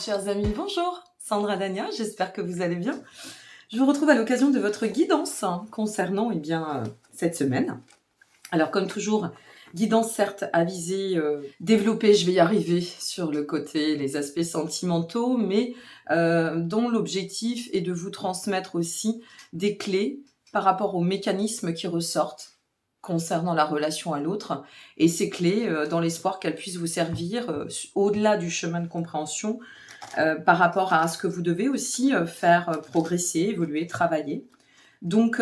Chers amis, bonjour, Sandra Dania, j'espère que vous allez bien. Je vous retrouve à l'occasion de votre guidance concernant cette semaine. Alors comme toujours, guidance certes à viser développer, je vais y arriver sur le côté, les aspects sentimentaux, mais dont l'objectif est de vous transmettre aussi des clés par rapport aux mécanismes qui ressortent concernant la relation à l'autre, et ces clés dans l'espoir qu'elles puissent vous servir au-delà du chemin de compréhension par rapport à ce que vous devez aussi faire progresser, évoluer, travailler. Donc,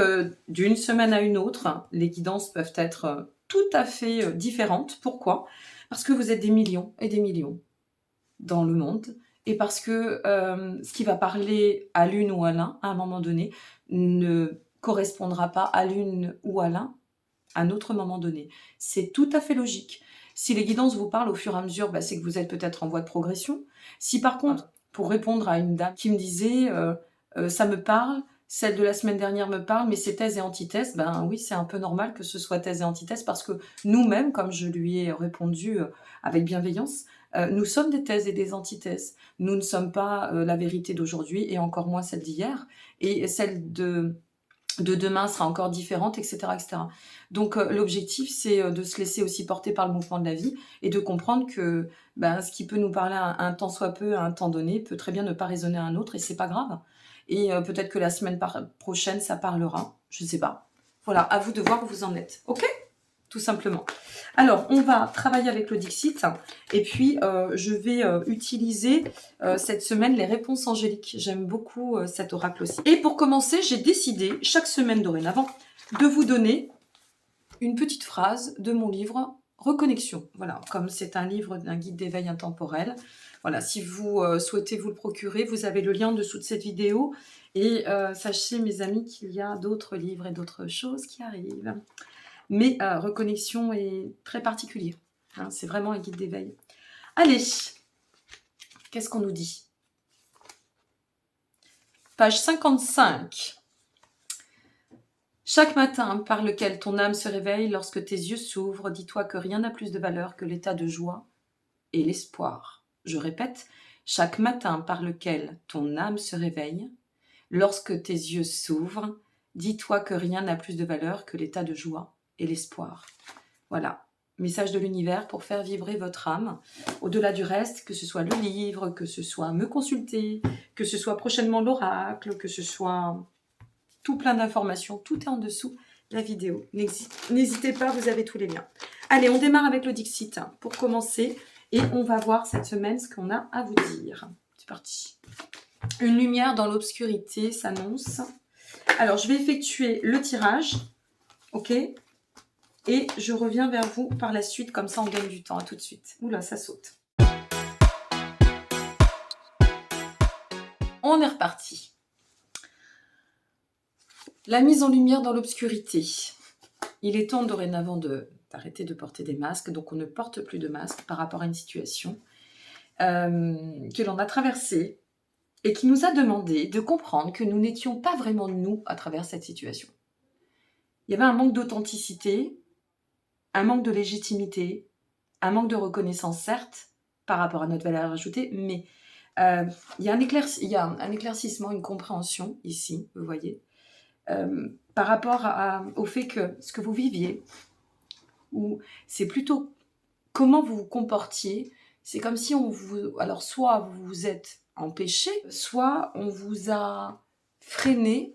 d'une semaine à une autre, les guidances peuvent être tout à fait différentes. Pourquoi? Parce que vous êtes des millions et des millions dans le monde, et parce que ce qui va parler à l'une ou à l'un, à un moment donné, ne correspondra pas à l'une ou à l'un à un autre moment donné. C'est tout à fait logique. Si les guidances vous parlent au fur et à mesure, c'est que vous êtes peut-être en voie de progression. Si par contre, pour répondre à une dame qui me disait ça me parle, celle de la semaine dernière me parle, mais c'est thèse et antithèse, ben oui, c'est un peu normal que ce soit thèse et antithèse, parce que nous-mêmes, comme je lui ai répondu avec bienveillance, nous sommes des thèses et des antithèses. Nous ne sommes pas la vérité d'aujourd'hui, et encore moins celle d'hier, et celle de demain sera encore différente, etc. etc. Donc l'objectif, c'est de se laisser aussi porter par le mouvement de la vie, et de comprendre que ce qui peut nous parler à un temps soit peu, à un temps donné, peut très bien ne pas résonner à un autre, et c'est pas grave. Et peut-être que la semaine prochaine, ça parlera, je ne sais pas. Voilà, à vous de voir où vous en êtes, ok? Tout simplement. Alors, on va travailler avec le Dixit, et puis je vais utiliser cette semaine les réponses angéliques. J'aime beaucoup cet oracle aussi. Et pour commencer, j'ai décidé, chaque semaine dorénavant, de vous donner une petite phrase de mon livre Reconnexion. Voilà, comme c'est un livre d'un guide d'éveil intemporel. Voilà, si vous souhaitez vous le procurer, vous avez le lien en dessous de cette vidéo. Et sachez, mes amis, qu'il y a d'autres livres et d'autres choses qui arrivent. Mais Reconnexion est très particulier. Hein, c'est vraiment un guide d'éveil. Allez, qu'est-ce qu'on nous dit? Page 55. Chaque matin par lequel ton âme se réveille, lorsque tes yeux s'ouvrent, dis-toi que rien n'a plus de valeur que l'état de joie et l'espoir. Je répète, chaque matin par lequel ton âme se réveille, lorsque tes yeux s'ouvrent, dis-toi que rien n'a plus de valeur que l'état de joie et l'espoir. Voilà, message de l'univers pour faire vibrer votre âme. Au-delà du reste, que ce soit le livre, que ce soit me consulter, que ce soit prochainement l'oracle, que ce soit tout plein d'informations, tout est en dessous de la vidéo. N'hésitez pas, vous avez tous les liens. Allez, on démarre avec le Dixit pour commencer, et on va voir cette semaine ce qu'on a à vous dire. C'est parti. Une lumière dans l'obscurité s'annonce. Alors, je vais effectuer le tirage, ok? Et je reviens vers vous par la suite, comme ça on gagne du temps. À tout de suite. Oula, ça saute. On est reparti. La mise en lumière dans l'obscurité. Il est temps dorénavant d'arrêter de porter des masques. Donc on ne porte plus de masques par rapport à une situation que l'on a traversée et qui nous a demandé de comprendre que nous n'étions pas vraiment nous à travers cette situation. Il y avait un manque d'authenticité, un manque de légitimité, un manque de reconnaissance, certes, par rapport à notre valeur ajoutée, mais il y a un éclaircissement, une compréhension ici, vous voyez, par rapport au fait que ce que vous viviez, ou c'est plutôt comment vous vous comportiez, c'est comme si alors soit vous vous êtes empêché, soit on vous a freiné,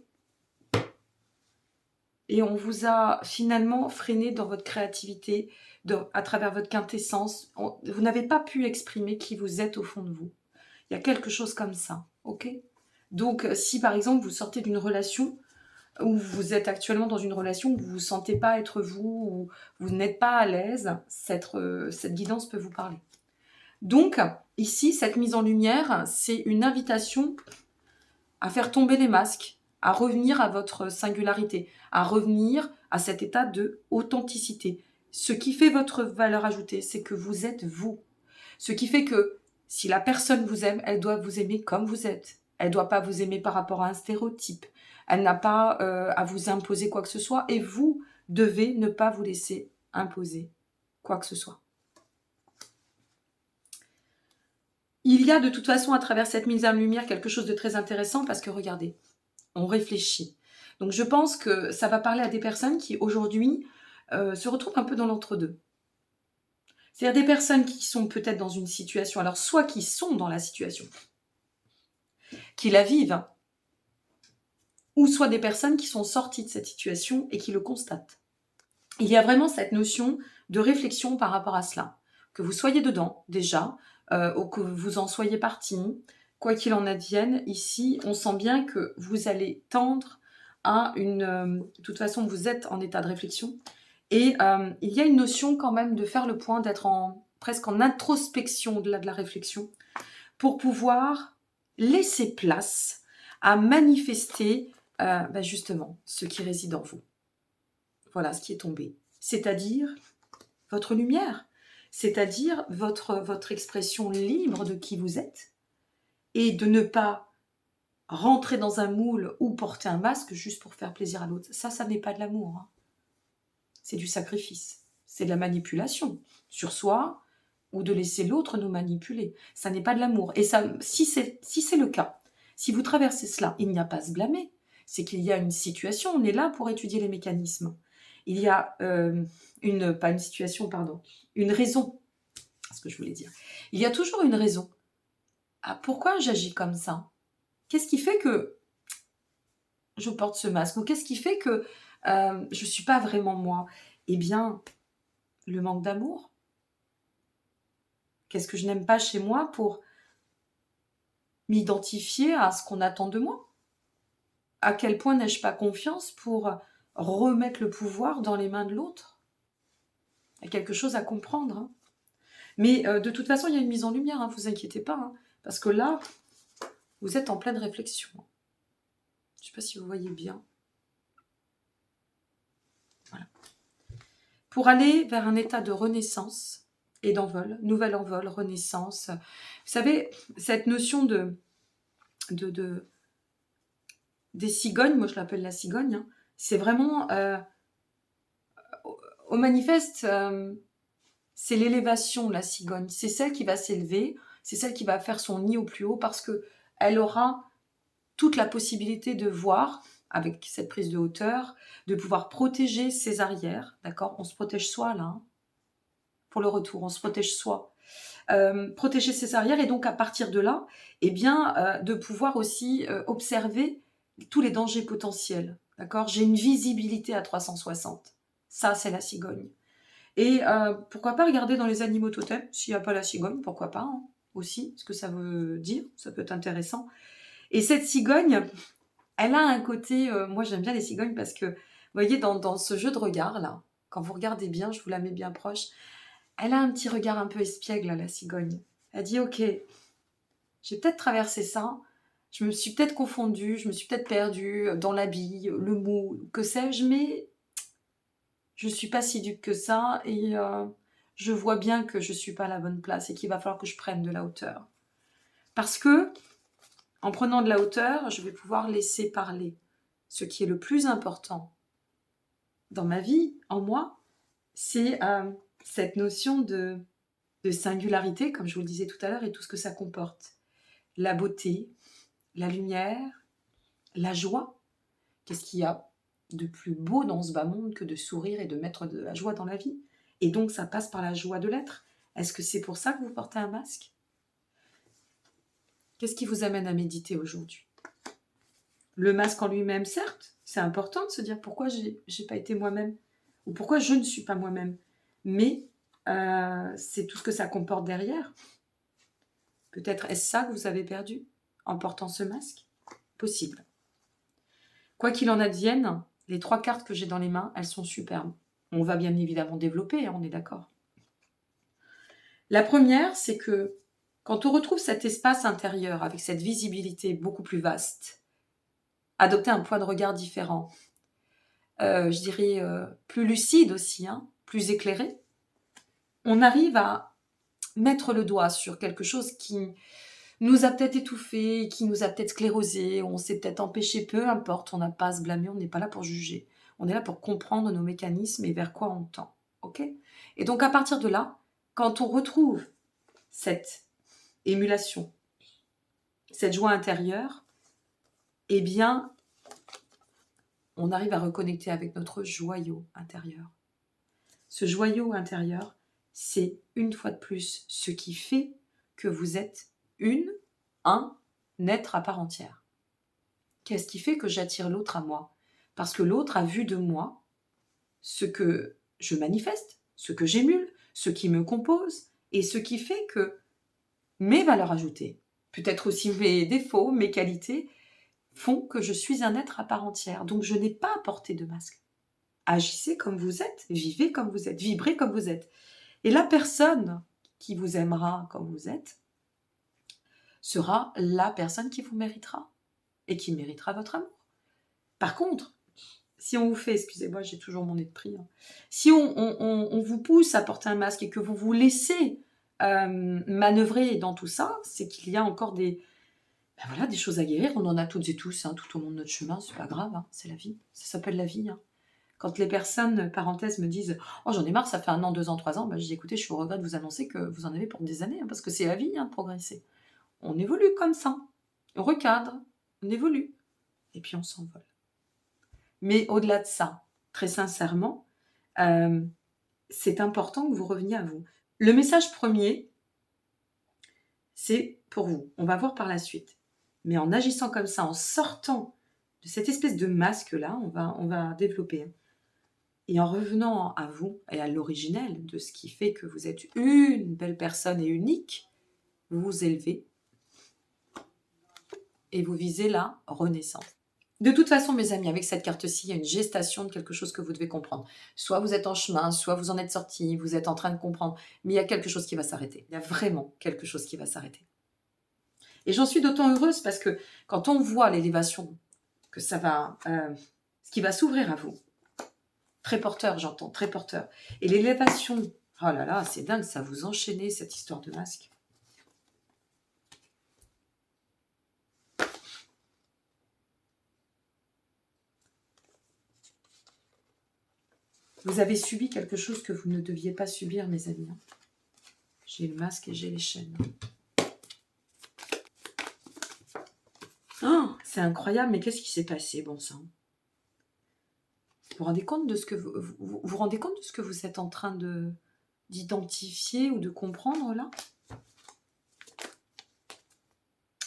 et on vous a finalement freiné dans votre créativité, à travers votre quintessence. Vous n'avez pas pu exprimer qui vous êtes au fond de vous. Il y a quelque chose comme ça, ok? Donc, si par exemple vous sortez d'une relation, ou vous êtes actuellement dans une relation où vous ne vous sentez pas être vous, ou vous n'êtes pas à l'aise, cette guidance peut vous parler. Donc, ici, cette mise en lumière, c'est une invitation à faire tomber les masques, à revenir à votre singularité, à revenir à cet état de authenticité. Ce qui fait votre valeur ajoutée, c'est que vous êtes vous. Ce qui fait que si la personne vous aime, elle doit vous aimer comme vous êtes. Elle ne doit pas vous aimer par rapport à un stéréotype. Elle n'a pas à vous imposer quoi que ce soit, et vous devez ne pas vous laisser imposer quoi que ce soit. Il y a de toute façon à travers cette mise en lumière quelque chose de très intéressant parce que regardez, on réfléchit. Donc je pense que ça va parler à des personnes qui aujourd'hui se retrouvent un peu dans l'entre-deux. C'est-à-dire des personnes qui sont peut-être dans une situation, alors soit qui sont dans la situation, qui la vivent, ou soit des personnes qui sont sorties de cette situation et qui le constatent. Il y a vraiment cette notion de réflexion par rapport à cela. Que vous soyez dedans déjà, ou que vous en soyez parti, quoi qu'il en advienne, ici, on sent bien que vous allez tendre à une... de toute façon, vous êtes en état de réflexion. Et il y a une notion quand même de faire le point, d'être presque en introspection au-delà de la réflexion, pour pouvoir laisser place à manifester justement ce qui réside en vous. Voilà ce qui est tombé. C'est-à-dire votre lumière, c'est-à-dire votre expression libre de qui vous êtes et de ne pas rentrer dans un moule ou porter un masque juste pour faire plaisir à l'autre. Ça n'est pas de l'amour. Hein. C'est du sacrifice. C'est de la manipulation sur soi ou de laisser l'autre nous manipuler. Ça n'est pas de l'amour. Et ça, si c'est le cas, si vous traversez cela, il n'y a pas à se blâmer. C'est qu'il y a une situation, on est là pour étudier les mécanismes. Il y a pas une situation, pardon, une raison, c'est ce que je voulais dire. Il y a toujours une raison. Ah, pourquoi j'agis comme ça? Qu'est-ce qui fait que je porte ce masque? Ou qu'est-ce qui fait que je ne suis pas vraiment moi? Eh bien, le manque d'amour. Qu'est-ce que je n'aime pas chez moi pour m'identifier à ce qu'on attend de moi? À quel point n'ai-je pas confiance pour remettre le pouvoir dans les mains de l'autre? Il y a quelque chose à comprendre. Hein. Mais de toute façon, il y a une mise en lumière, ne vous inquiétez pas. Hein, parce que là, vous êtes en pleine réflexion. Je ne sais pas si vous voyez bien. Voilà. Pour aller vers un état de renaissance et d'envol, nouvel envol, renaissance. Vous savez, cette notion des cigognes, moi je l'appelle la cigogne, hein, c'est vraiment, au manifeste, c'est l'élévation, la cigogne. C'est celle qui va s'élever, c'est celle qui va faire son nid au plus haut parce qu'elle aura toute la possibilité de voir, avec cette prise de hauteur, de pouvoir protéger ses arrières, d'accord? On se protège soi, là, hein, pour le retour, on se protège soi. Protéger ses arrières et donc à partir de là, eh bien, de pouvoir aussi observer tous les dangers potentiels, d'accord? J'ai une visibilité à 360. Ça, c'est la cigogne. Et pourquoi pas regarder dans les animaux totems, s'il n'y a pas la cigogne, pourquoi pas, hein, aussi, ce que ça veut dire, ça peut être intéressant. Et cette cigogne, elle a un côté, moi j'aime bien les cigognes parce que, vous voyez, dans ce jeu de regard, là, quand vous regardez bien, je vous la mets bien proche, elle a un petit regard un peu espiègle, là, la cigogne. Elle dit, ok, j'ai peut-être traversé ça, je me suis peut-être confondue, je me suis peut-être perdue dans l'habit, le mot, que sais-je, mais je suis pas si dupe que ça et je vois bien que je suis pas à la bonne place et qu'il va falloir que je prenne de la hauteur. Parce que, en prenant de la hauteur, je vais pouvoir laisser parler. Ce qui est le plus important dans ma vie, en moi, c'est cette notion de singularité, comme je vous le disais tout à l'heure, et tout ce que ça comporte. La beauté, la lumière, la joie. Qu'est-ce qu'il y a de plus beau dans ce bas monde que de sourire et de mettre de la joie dans la vie? Et donc, ça passe par la joie de l'être. Est-ce que c'est pour ça que vous portez un masque? Qu'est-ce qui vous amène à méditer aujourd'hui? Le masque en lui-même, certes, c'est important de se dire pourquoi j'ai pas été moi-même ou pourquoi je ne suis pas moi-même. Mais c'est tout ce que ça comporte derrière. Peut-être est-ce ça que vous avez perdu en portant ce masque? Possible. Quoi qu'il en advienne, les 3 cartes que j'ai dans les mains, elles sont superbes. On va bien évidemment développer, hein, on est d'accord. La première, c'est que quand on retrouve cet espace intérieur avec cette visibilité beaucoup plus vaste, adopter un point de regard différent, je dirais plus lucide aussi, hein, plus éclairé, on arrive à mettre le doigt sur quelque chose qui nous a peut-être étouffé, qui nous a peut-être sclérosé, on s'est peut-être empêché, peu importe, on n'a pas à se blâmer, on n'est pas là pour juger. On est là pour comprendre nos mécanismes et vers quoi on tend. Ok? Et donc à partir de là, quand on retrouve cette émulation, cette joie intérieure, eh bien, on arrive à reconnecter avec notre joyau intérieur. Ce joyau intérieur, c'est une fois de plus ce qui fait que vous êtes un être à part entière. Qu'est-ce qui fait que j'attire l'autre à moi? Parce que l'autre a vu de moi ce que je manifeste, ce que j'émule, ce qui me compose et ce qui fait que mes valeurs ajoutées, peut-être aussi mes défauts, mes qualités, font que je suis un être à part entière. Donc je n'ai pas à porter de masque. Agissez comme vous êtes, vivez comme vous êtes, vibrez comme vous êtes. Et la personne qui vous aimera comme vous êtes sera la personne qui vous méritera et qui méritera votre amour. Par contre, si on vous fait, excusez-moi, j'ai toujours mon nez de prix, hein. Si on vous pousse à porter un masque et que vous vous laissez manœuvrer dans tout ça, c'est qu'il y a encore des choses à guérir. On en a toutes et tous, hein, tout au long de notre chemin, c'est pas grave, hein, c'est la vie, ça s'appelle la vie. Hein. Quand les personnes, parenthèse, me disent « Oh, j'en ai marre, ça fait 1 an, 2 ans, 3 ans », je dis « Écoutez, je suis au regret de vous annoncer que vous en avez pour des années, hein, parce que c'est la vie, hein, de progresser. On évolue comme ça, on recadre, on évolue, et puis on s'envole. » Mais au-delà de ça, très sincèrement, c'est important que vous reveniez à vous. Le message premier, c'est pour vous. On va voir par la suite. Mais en agissant comme ça, en sortant de cette espèce de masque-là, on va développer. Et en revenant à vous et à l'originel de ce qui fait que vous êtes une belle personne et unique, vous vous élevez et vous visez la renaissance. De toute façon, mes amis, avec cette carte-ci, il y a une gestation de quelque chose que vous devez comprendre. Soit vous êtes en chemin, soit vous en êtes sorti, vous êtes en train de comprendre, mais il y a quelque chose qui va s'arrêter. Il y a vraiment quelque chose qui va s'arrêter. Et j'en suis d'autant heureuse parce que quand on voit l'élévation, que ça va, ce qui va s'ouvrir à vous, très porteur, j'entends, très porteur. Et l'élévation, oh là là, c'est dingue, ça vous enchaînez cette histoire de masque. Vous avez subi quelque chose que vous ne deviez pas subir, mes amis. J'ai le masque et j'ai les chaînes. Oh, c'est incroyable, mais qu'est-ce qui s'est passé, bon sang? Vous vous rendez compte de ce que vous rendez compte de ce que vous êtes en train d'identifier ou de comprendre là?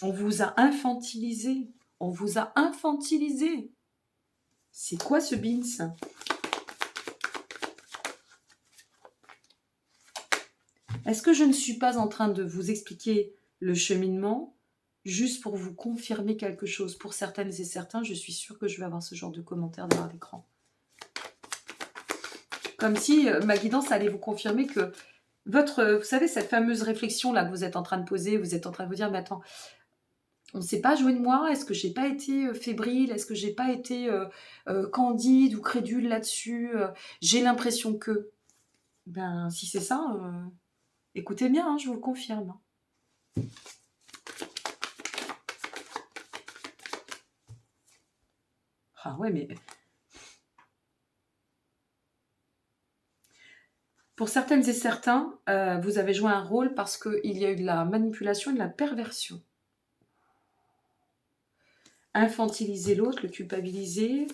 On vous a infantilisé. On vous a infantilisé. C'est quoi ce bins? Est-ce que je ne suis pas en train de vous expliquer le cheminement juste pour vous confirmer quelque chose? Pour certaines et certains, je suis sûre que je vais avoir ce genre de commentaires derrière l'écran. Comme si ma guidance allait vous confirmer que vous savez, cette fameuse réflexion-là que vous êtes en train de poser, vous êtes en train de vous dire, mais attends, on ne s'est pas joué de moi? Est-ce que j'ai pas été fébrile? Est-ce que j'ai pas été candide ou crédule là-dessus? J'ai l'impression que... Ben, si c'est ça, écoutez bien, hein, je vous le confirme. Ah ouais, mais... Pour certaines et certains, vous avez joué un rôle parce qu'il y a eu de la manipulation et de la perversion. Infantiliser l'autre, le culpabiliser,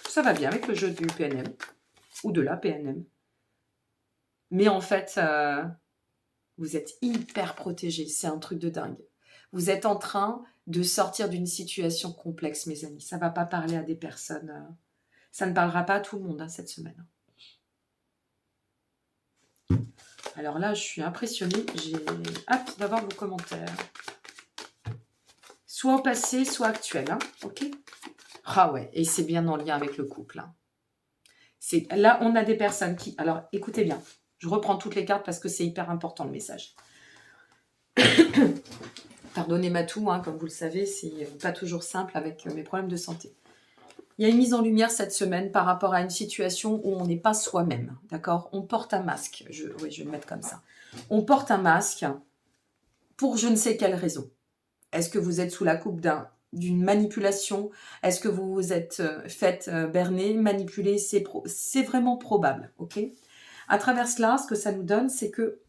ça va bien avec le jeu du PNM ou de la PNM. Mais en fait, vous êtes hyper protégé, c'est un truc de dingue. Vous êtes en train de sortir d'une situation complexe, mes amis. Ça ne va pas parler à des personnes, ça ne parlera pas à tout le monde hein, cette semaine. Alors là, je suis impressionnée, j'ai hâte d'avoir vos commentaires. Soit au passé, soit actuel, hein, ok? Ah ouais, et c'est bien en lien avec le couple. Hein. Là, on a des personnes qui... Alors, écoutez bien, je reprends toutes les cartes parce que c'est hyper important le message. Pardonnez ma toux, hein, comme vous le savez, c'est pas toujours simple avec mes problèmes de santé. Il y a une mise en lumière cette semaine par rapport à une situation où on n'est pas soi-même, d'accord? On porte un masque, oui, je vais le mettre comme ça. On porte un masque pour je ne sais quelle raison. Est-ce que vous êtes sous la coupe d'une manipulation? Est-ce que vous vous êtes fait berner, manipuler? C'est vraiment probable, ok? À travers cela, ce que ça nous donne, c'est que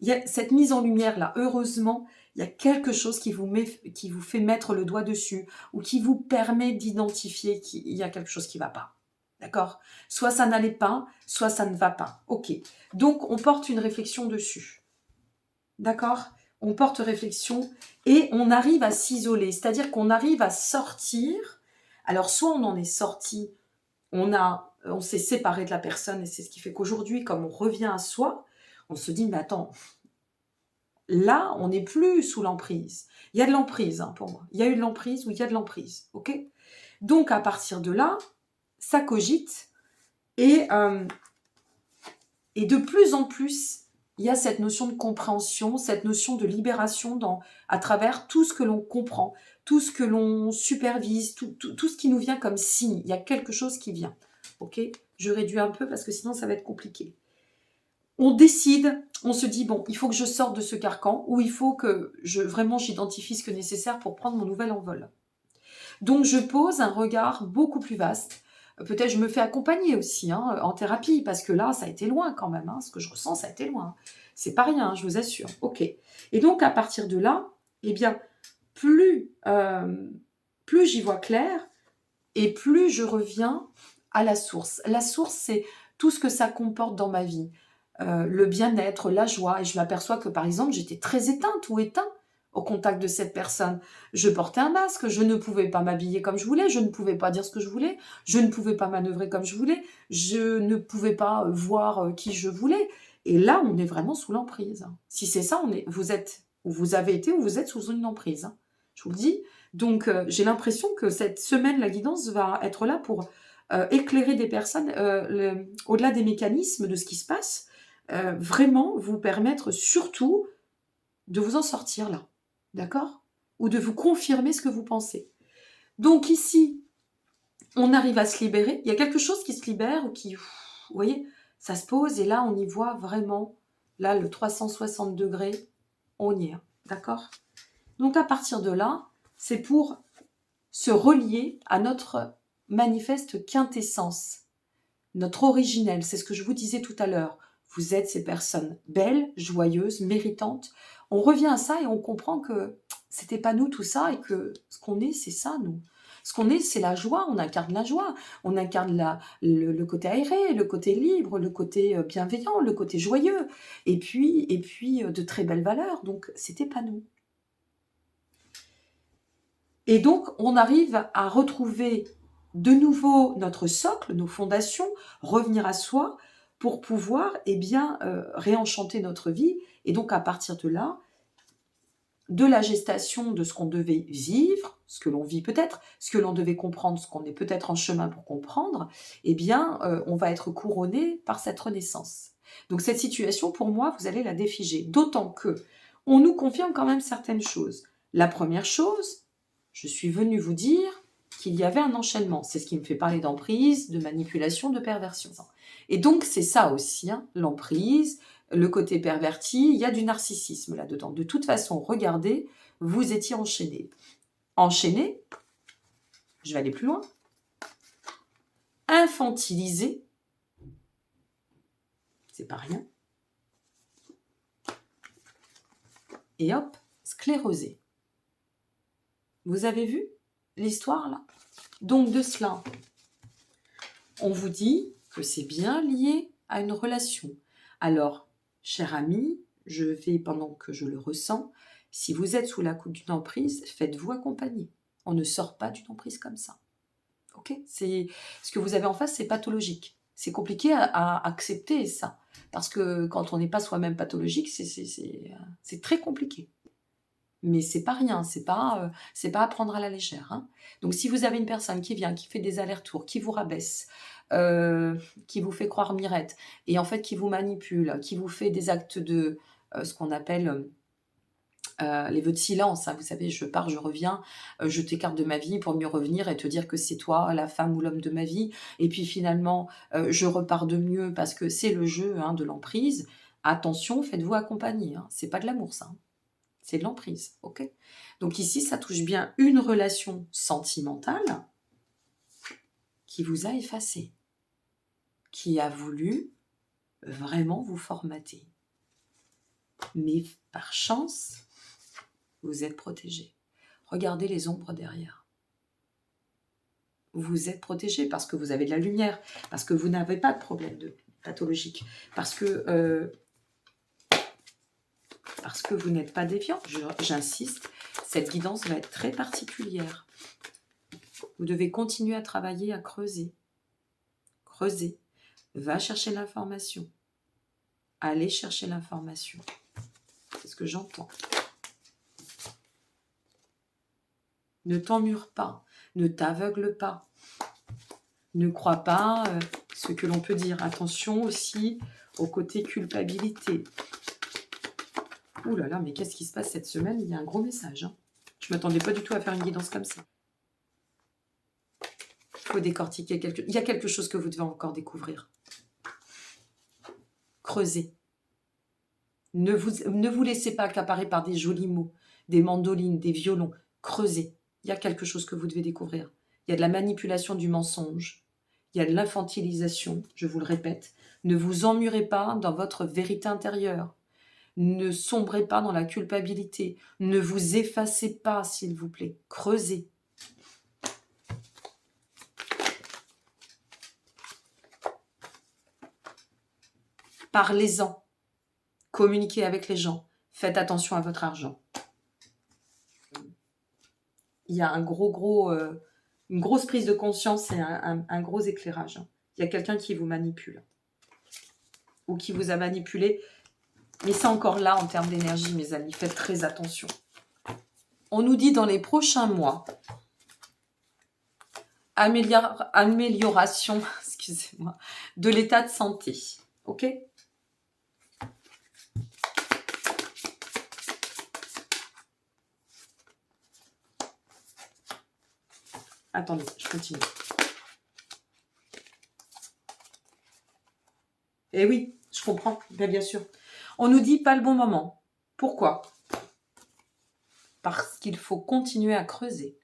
il y a cette mise en lumière là, heureusement, il y a quelque chose qui vous fait mettre le doigt dessus ou qui vous permet d'identifier qu'il y a quelque chose qui ne va pas. D'accord? Soit ça n'allait pas, soit ça ne va pas. Ok. Donc, on porte une réflexion dessus. D'accord? On porte réflexion et on arrive à s'isoler. C'est-à-dire qu'on arrive à sortir. Alors, soit on en est sorti, on s'est séparé de la personne et c'est ce qui fait qu'aujourd'hui, comme on revient à soi, on se dit, mais attends, là, on n'est plus sous l'emprise. Il y a de l'emprise hein, pour moi. Il y a eu de l'emprise ou il y a de l'emprise. Ok? Donc, à partir de là, ça cogite et de plus en plus, il y a cette notion de compréhension, cette notion de libération à travers tout ce que l'on comprend, tout ce que l'on supervise, tout ce qui nous vient comme signe. Il y a quelque chose qui vient. Ok? Je réduis un peu parce que sinon, ça va être compliqué. On décide, on se dit, bon, il faut que je sorte de ce carcan ou il faut que vraiment j'identifie ce que nécessaire pour prendre mon nouvel envol. Donc, je pose un regard beaucoup plus vaste. Peut-être je me fais accompagner aussi hein, en thérapie, parce que là, ça a été loin quand même. Hein, ce que je ressens, ça a été loin. C'est pas rien, hein, je vous assure. Ok. Et donc, à partir de là, eh bien, plus j'y vois clair et plus je reviens à la source. La source, c'est tout ce que ça comporte dans ma vie. Le bien-être, la joie. Et je m'aperçois que, par exemple, j'étais très éteinte ou éteint au contact de cette personne. Je portais un masque, je ne pouvais pas m'habiller comme je voulais, je ne pouvais pas dire ce que je voulais, je ne pouvais pas manœuvrer comme je voulais, je ne pouvais pas voir qui je voulais. Et là, on est vraiment sous l'emprise. Si c'est ça, vous êtes, ou vous avez été, ou vous êtes sous une emprise. Je vous le dis. Donc, j'ai l'impression que cette semaine, la guidance va être là pour éclairer des personnes au-delà des mécanismes de ce qui se passe, vraiment vous permettre surtout de vous en sortir là. D'accord? Ou de vous confirmer ce que vous pensez. Donc ici, on arrive à se libérer. Il y a quelque chose qui se libère ou qui, vous voyez, ça se pose et là, on y voit vraiment, là, le 360 degrés, on y est. D'accord? Donc à partir de là, c'est pour se relier à notre manifeste quintessence, notre originel. C'est ce que je vous disais tout à l'heure. Vous êtes ces personnes belles, joyeuses, méritantes. On revient à ça et on comprend que c'était pas nous tout ça et que ce qu'on est, c'est ça, nous. Ce qu'on est, c'est la joie, on incarne la joie, on incarne le côté aéré, le côté libre, le côté bienveillant, le côté joyeux, et puis de très belles valeurs. Donc, c'était pas nous. Et donc, on arrive à retrouver de nouveau notre socle, nos fondations, revenir à soi pour pouvoir réenchanter notre vie. Et donc, à partir de là, de la gestation de ce qu'on devait vivre, ce que l'on vit peut-être, ce que l'on devait comprendre, ce qu'on est peut-être en chemin pour comprendre, on va être couronné par cette renaissance. Donc, cette situation, pour moi, vous allez la défiger. D'autant que on nous confirme quand même certaines choses. La première chose, je suis venue vous dire qu'il y avait un enchaînement. C'est ce qui me fait parler d'emprise, de manipulation, de perversion. Et donc, c'est ça aussi, hein, l'emprise, le côté perverti, il y a du narcissisme là-dedans. De toute façon, regardez, vous étiez enchaîné. Enchaîné, je vais aller plus loin, infantilisé, c'est pas rien, et hop, sclérosé. Vous avez vu l'histoire là? Donc de cela, on vous dit que c'est bien lié à une relation. Alors, cher ami, je vais, pendant que je le ressens, si vous êtes sous la coupe d'une emprise, faites-vous accompagner. On ne sort pas d'une emprise comme ça. Ok? Ce que vous avez en face, c'est pathologique. C'est compliqué à accepter ça. Parce que quand on n'est pas soi-même pathologique, c'est très compliqué. Mais c'est pas rien, c'est pas à prendre à la légère. Hein. Donc si vous avez une personne qui vient, qui fait des allers-retours, qui vous rabaisse, qui vous fait croire mirette, et en fait qui vous manipule, qui vous fait des actes de ce qu'on appelle les vœux de silence, hein, vous savez, je pars, je reviens, je t'écarte de ma vie pour mieux revenir et te dire que c'est toi, la femme ou l'homme de ma vie, et puis finalement, je repars de mieux parce que c'est le jeu hein, de l'emprise. Attention, faites-vous accompagner, hein. C'est pas de l'amour ça. Hein. C'est de l'emprise, ok? Donc ici, ça touche bien une relation sentimentale qui vous a effacé, qui a voulu vraiment vous formater. Mais par chance, vous êtes protégé. Regardez les ombres derrière. Vous êtes protégé parce que vous avez de la lumière, parce que vous n'avez pas de problème pathologique, parce que vous n'êtes pas déviant. J'insiste, cette guidance va être très particulière. Vous devez continuer à travailler, à creuser. Creuser. Va chercher l'information. Allez chercher l'information. C'est ce que j'entends. Ne t'emmure pas. Ne t'aveugle pas. Ne crois pas ce que l'on peut dire. Attention aussi au côté culpabilité. Ouh là là, mais qu'est-ce qui se passe cette semaine? Il y a un gros message. Hein. Je ne m'attendais pas du tout à faire une guidance comme ça. Il faut décortiquer Il y a quelque chose que vous devez encore découvrir. Creusez. Ne vous laissez pas accaparer par des jolis mots, des mandolines, des violons. Creusez. Il y a quelque chose que vous devez découvrir. Il y a de la manipulation du mensonge. Il y a de l'infantilisation, je vous le répète. Ne vous emmurez pas dans votre vérité intérieure. Ne sombrez pas dans la culpabilité. Ne vous effacez pas, s'il vous plaît. Creusez. Parlez-en. Communiquez avec les gens. Faites attention à votre argent. Il y a une grosse prise de conscience et un gros éclairage. Il y a quelqu'un qui vous manipule. Ou qui vous a manipulé. Mais c'est encore là en termes d'énergie, mes amis. Faites très attention. On nous dit dans les prochains mois, amélioration, excusez-moi, de l'état de santé. Ok ? Attendez, je continue. Eh oui, je comprends, bien sûr. On nous dit pas le bon moment. Pourquoi? Parce qu'il faut continuer à creuser.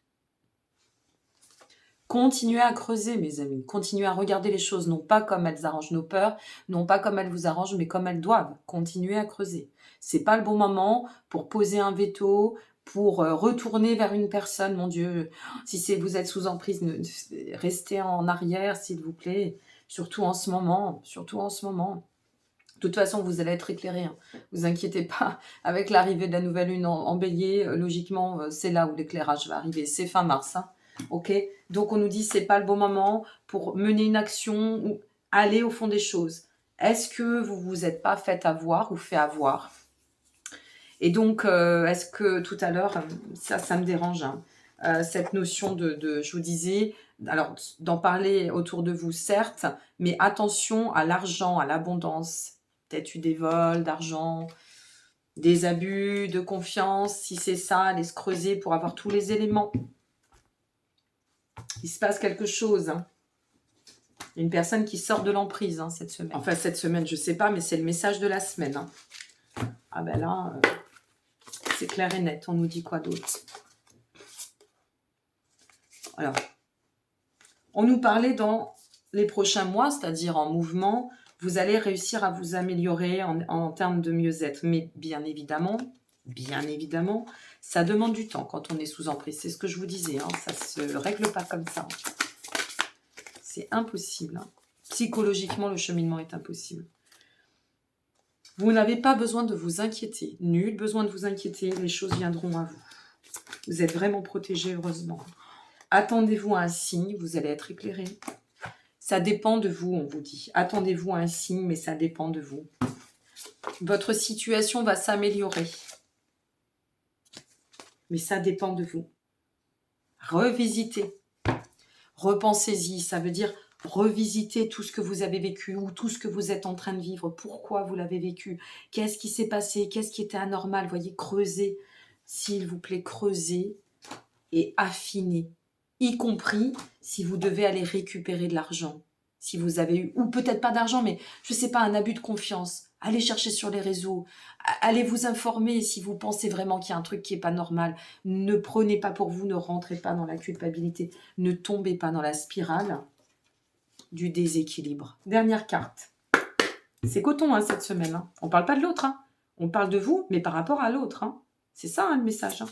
Continuez à creuser, mes amis. Continuez à regarder les choses, non pas comme elles arrangent nos peurs, non pas comme elles vous arrangent, mais comme elles doivent. Continuez à creuser. C'est pas le bon moment pour poser un veto, pour retourner vers une personne. Mon Dieu, si vous êtes sous emprise, restez en arrière, s'il vous plaît. Surtout en ce moment. Surtout en ce moment. De toute façon, vous allez être éclairé. Hein. Vous inquiétez pas. Avec l'arrivée de la nouvelle lune en bélier, logiquement, c'est là où l'éclairage va arriver. C'est fin mars. Hein. Ok, donc on nous dit c'est pas le bon moment pour mener une action ou aller au fond des choses. Est-ce que vous vous êtes pas fait avoir ou fait avoir? Et donc, est-ce que tout à l'heure, ça me dérange, hein, cette notion je vous disais, alors d'en parler autour de vous, certes, mais attention à l'argent, à l'abondance. Peut-être eu des vols d'argent, des abus de confiance. Si c'est ça, allez se creuser pour avoir tous les éléments. Il se passe quelque chose. Hein. Il y a une personne qui sort de l'emprise cette semaine. Enfin, cette semaine, je ne sais pas, mais c'est le message de la semaine. Hein. Ah ben là, c'est clair et net. On nous dit quoi d'autre? Alors, on nous parlait dans les prochains mois, c'est-à-dire en mouvement, vous allez réussir à vous améliorer en termes de mieux-être. Mais bien évidemment, ça demande du temps quand on est sous emprise. C'est ce que je vous disais, hein, ça ne se règle pas comme ça. C'est impossible. Hein. Psychologiquement, le cheminement est impossible. Vous n'avez pas besoin de vous inquiéter. Nul besoin de vous inquiéter. Les choses viendront à vous. Vous êtes vraiment protégé, heureusement. Attendez-vous à un signe, vous allez être éclairé. Ça dépend de vous, on vous dit. Attendez-vous à un signe, mais ça dépend de vous. Votre situation va s'améliorer. Mais ça dépend de vous. Revisitez. Repensez-y, ça veut dire revisiter tout ce que vous avez vécu ou tout ce que vous êtes en train de vivre. Pourquoi vous l'avez vécu? Qu'est-ce qui s'est passé? Qu'est-ce qui était anormal? Voyez, creusez. S'il vous plaît, creusez et affinez. Y compris si vous devez aller récupérer de l'argent. Si vous avez eu, ou peut-être pas d'argent, mais je ne sais pas, un abus de confiance. Allez chercher sur les réseaux. Allez vous informer si vous pensez vraiment qu'il y a un truc qui n'est pas normal. Ne prenez pas pour vous, ne rentrez pas dans la culpabilité. Ne tombez pas dans la spirale du déséquilibre. Dernière carte. C'est coton cette semaine. Hein. On ne parle pas de l'autre. Hein. On parle de vous, mais par rapport à l'autre. Hein. C'est ça, hein, le message. Hein.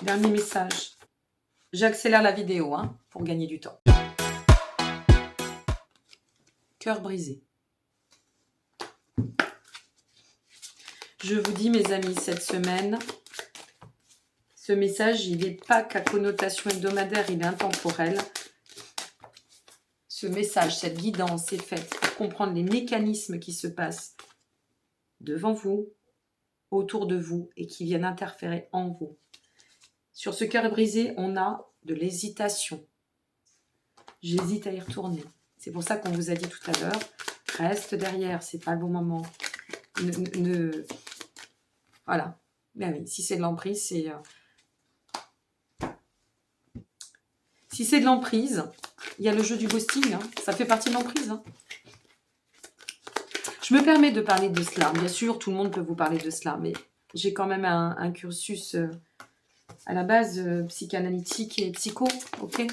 Dernier message. J'accélère la vidéo hein, pour gagner du temps. Cœur brisé. Je vous dis, mes amis, cette semaine, ce message, il n'est pas qu'à connotation hebdomadaire, il est intemporel. Ce message, cette guidance est faite pour comprendre les mécanismes qui se passent devant vous, autour de vous et qui viennent interférer en vous. Sur ce cœur brisé, on a de l'hésitation. J'hésite à y retourner. C'est pour ça qu'on vous a dit tout à l'heure, reste derrière, c'est pas le bon moment. Voilà. Ben oui, si c'est de l'emprise, c'est... Si c'est de l'emprise, il y a le jeu du ghosting, hein. Ça fait partie de l'emprise. Hein. Je me permets de parler de cela. Bien sûr, tout le monde peut vous parler de cela, mais j'ai quand même un cursus à la base psychanalytique et psycho, ok.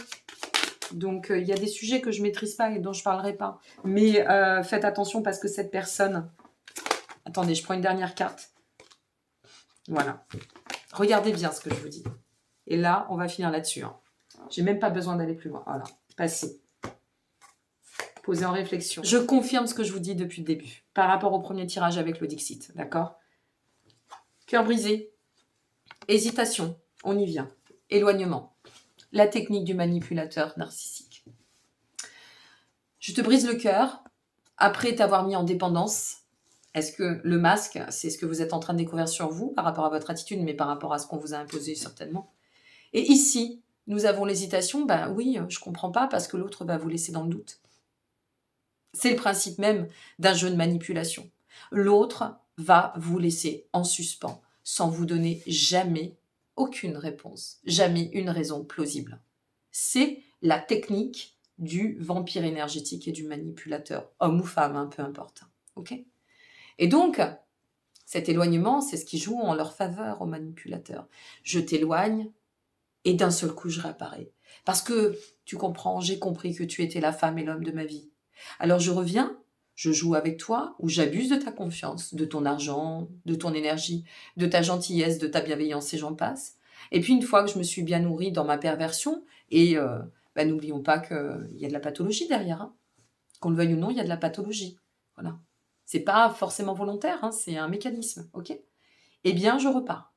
Donc, il y a des sujets que je ne maîtrise pas et dont je ne parlerai pas. Mais faites attention parce que cette personne... Attendez, je prends une dernière carte. Voilà. Regardez bien ce que je vous dis. Et là, on va finir là-dessus. Hein. J'ai même pas besoin d'aller plus loin. Voilà, passez. Posez en réflexion. Je confirme ce que je vous dis depuis le début. Par rapport au premier tirage avec le Dixit, d'accord? Cœur brisé. Hésitation. On y vient. Éloignement. La technique du manipulateur narcissique. Je te brise le cœur après t'avoir mis en dépendance. Est-ce que le masque, c'est ce que vous êtes en train de découvrir sur vous par rapport à votre attitude, mais par rapport à ce qu'on vous a imposé certainement. Et ici, nous avons l'hésitation. Ben oui, je comprends pas parce que l'autre va vous laisser dans le doute. C'est le principe même d'un jeu de manipulation. L'autre va vous laisser en suspens sans vous donner jamais aucune réponse, jamais une raison plausible. C'est la technique du vampire énergétique et du manipulateur, homme ou femme, hein, peu importe. Okay ? Et donc, cet éloignement, c'est ce qui joue en leur faveur aux manipulateurs. Je t'éloigne et d'un seul coup, je réapparais. Parce que, tu comprends, j'ai compris que tu étais la femme et l'homme de ma vie. Alors je reviens, je joue avec toi ou j'abuse de ta confiance, de ton argent, de ton énergie, de ta gentillesse, de ta bienveillance et j'en passe. Et puis une fois que je me suis bien nourrie dans ma perversion, et n'oublions pas qu'il y a de la pathologie derrière. Hein. Qu'on le veuille ou non, il y a de la pathologie. Voilà. C'est pas forcément volontaire, hein, c'est un mécanisme, ok ? Eh bien, je repars.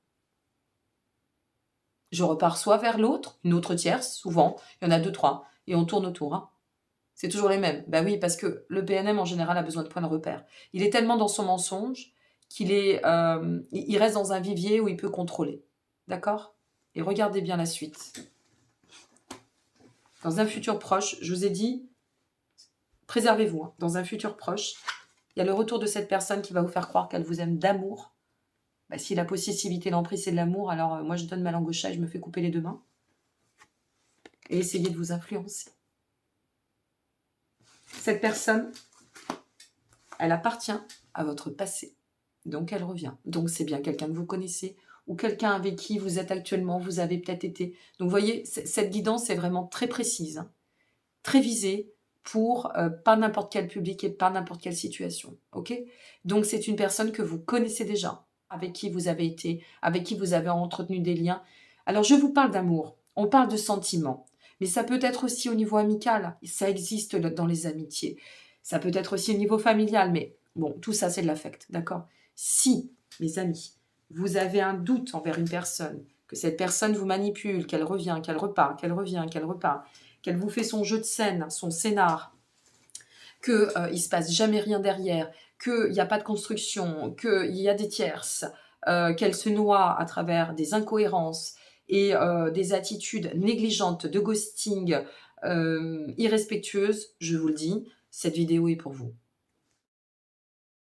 Je repars soit vers l'autre, une autre tierce, souvent, il y en a 2, 3, et on tourne autour. Hein. C'est toujours les mêmes. Ben oui, parce que le PNM, en général, a besoin de points de repère. Il est tellement dans son mensonge qu'il il reste dans un vivier où il peut contrôler. D'accord ? Et regardez bien la suite. Dans un futur proche, je vous ai dit, préservez-vous. Hein. Dans un futur proche, il y a le retour de cette personne qui va vous faire croire qu'elle vous aime d'amour. Ben, si la possessivité, l'emprise, c'est de l'amour, alors moi, je donne ma langue au chat et je me fais couper les 2 mains. Et essayez de vous influencer. Cette personne, elle appartient à votre passé. Donc, elle revient. Donc, c'est bien quelqu'un que vous connaissez ou quelqu'un avec qui vous êtes actuellement, vous avez peut-être été. Donc, vous voyez, cette guidance est vraiment très précise, hein, très visée pour pas n'importe quel public et pas n'importe quelle situation. Ok ? Donc, c'est une personne que vous connaissez déjà, avec qui vous avez été, avec qui vous avez entretenu des liens. Alors, je vous parle d'amour, on parle de sentiments. Mais ça peut être aussi au niveau amical, ça existe dans les amitiés. Ça peut être aussi au niveau familial, mais bon, tout ça, c'est de l'affect, d'accord ? Si, mes amis, vous avez un doute envers une personne, que cette personne vous manipule, qu'elle revient, qu'elle repart, qu'elle revient, qu'elle repart, qu'elle vous fait son jeu de scène, son scénar, qu'il ne se passe jamais rien derrière, qu'il n'y a pas de construction, qu'il y a des tierces, qu'elle se noie à travers des incohérences, et des attitudes négligentes de ghosting irrespectueuses, je vous le dis, cette vidéo est pour vous.